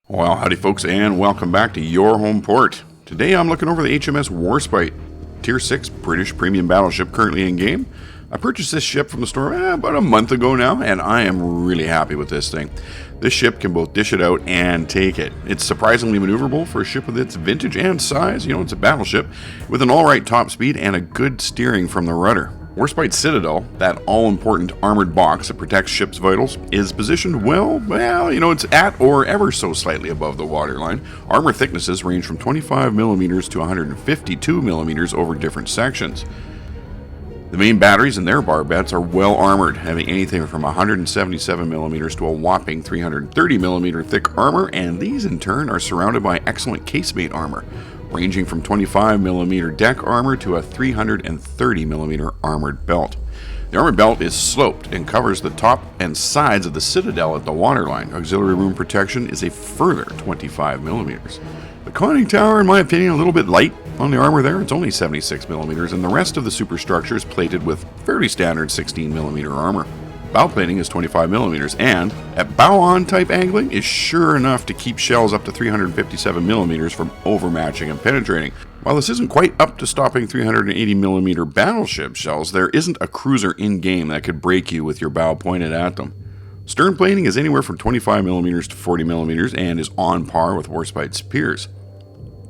Well, howdy folks, and welcome back to your home port. Today I'm looking over the HMS Warspite, Tier 6 British premium battleship currently in game. I purchased this ship from the store about a month ago now, and I am really happy with this thing. This ship can both dish it out and take it. It's surprisingly maneuverable for a ship with its vintage and size. You know, it's a battleship with an alright top speed and a good steering from the rudder. Warspite Citadel, that all-important armored box that protects ships' vitals, is positioned well, it's at or ever so slightly above the waterline. Armor thicknesses range from 25mm to 152mm over different sections. The main batteries and their barbettes are well armored, having anything from 177mm to a whopping 330mm thick armor, and these in turn are surrounded by excellent casemate armor, ranging from 25mm deck armor to a 330mm armored belt. The armored belt is sloped and covers the top and sides of the Citadel at the waterline. Auxiliary room protection is a further 25mm. The conning tower, in my opinion, a little bit light on the armor there. It's only 76mm, and the rest of the superstructure is plated with fairly standard 16mm armor. Bow plating is 25mm, and at bow-on type angling is sure enough to keep shells up to 357mm from overmatching and penetrating. While this isn't quite up to stopping 380mm battleship shells, there isn't a cruiser in-game that could break you with your bow pointed at them. Stern plating is anywhere from 25mm to 40mm and is on par with Warspite's peers.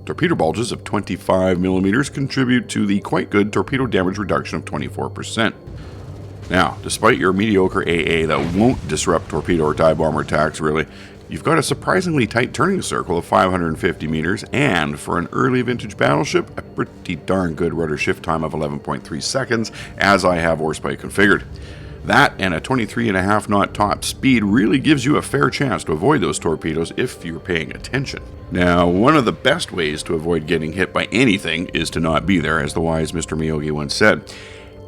Torpedo bulges of 25mm contribute to the quite good torpedo damage reduction of 24%. Now, despite your mediocre AA that won't disrupt torpedo or dive bomber attacks really, you've got a surprisingly tight turning circle of 550 meters, and for an early vintage battleship, a pretty darn good rudder shift time of 11.3 seconds, as I have Warspite configured. That and a 23.5 knot top speed really gives you a fair chance to avoid those torpedoes if you're paying attention. Now, one of the best ways to avoid getting hit by anything is to not be there, as the wise Mr. Miyogi once said.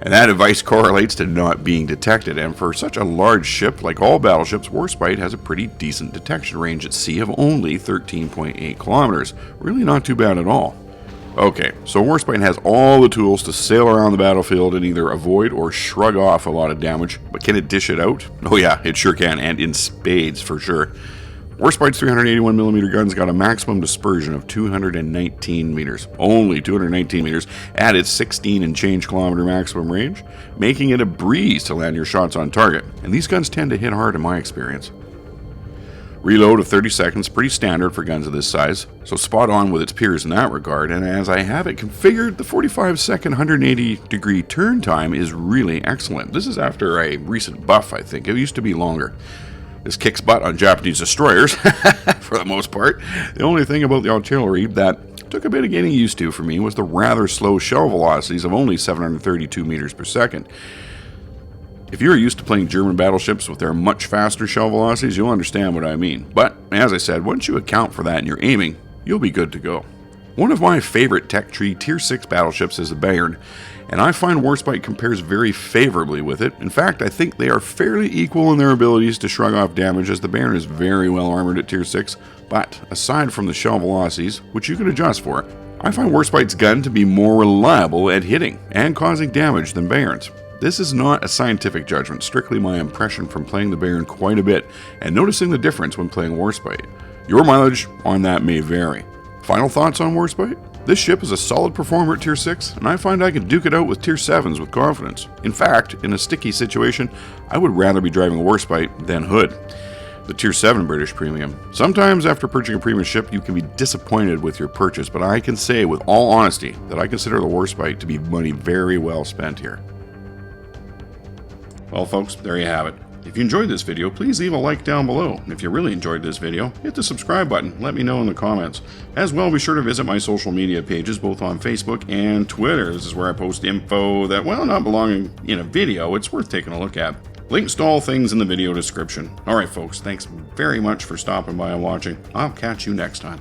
And that advice correlates to not being detected, and for such a large ship, like all battleships, Warspite has a pretty decent detection range at sea of only 13.8 kilometers. Really not too bad at all. Okay, so Warspite has all the tools to sail around the battlefield and either avoid or shrug off a lot of damage, but can it dish it out? Oh yeah, it sure can, and in spades for sure. Warspite's 381mm guns got a maximum dispersion of 219 meters, only 219 meters, at its 16 and change kilometer maximum range, making it a breeze to land your shots on target, and these guns tend to hit hard in my experience. Reload of 30 seconds, pretty standard for guns of this size, so spot on with its peers in that regard, and as I have it configured, the 45-second 180-degree turn time is really excellent. This is after a recent buff, I think. It used to be longer. This kicks butt on Japanese destroyers, for the most part. The only thing about the artillery that took a bit of getting used to for me was the rather slow shell velocities of only 732 meters per second. If you're used to playing German battleships with their much faster shell velocities, you'll understand what I mean. But, as I said, once you account for that in your aiming, you'll be good to go. One of my favorite tech tree Tier 6 battleships is the Bayern, and I find Warspite compares very favorably with it. In fact, I think they are fairly equal in their abilities to shrug off damage, as the Bayern is very well armored at Tier 6, but aside from the shell velocities, which you can adjust for, I find Warspite's gun to be more reliable at hitting and causing damage than Bayern's. This is not a scientific judgment, strictly my impression from playing the Bayern quite a bit and noticing the difference when playing Warspite. Your mileage on that may vary. Final thoughts on Warspite? This ship is a solid performer at Tier 6, and I find I can duke it out with Tier 7s with confidence. In fact, in a sticky situation, I would rather be driving a Warspite than Hood, the Tier 7 British Premium. Sometimes after purchasing a premium ship, you can be disappointed with your purchase, but I can say with all honesty that I consider the Warspite to be money very well spent here. Well folks, there you have it. If you enjoyed this video, please leave a like down below. And if you really enjoyed this video, hit the subscribe button. Let me know in the comments. As well, be sure to visit my social media pages, both on Facebook and Twitter. This is where I post info that, well, not belonging in a video, it's worth taking a look at. Links to all things in the video description. Alright folks, thanks very much for stopping by and watching. I'll catch you next time.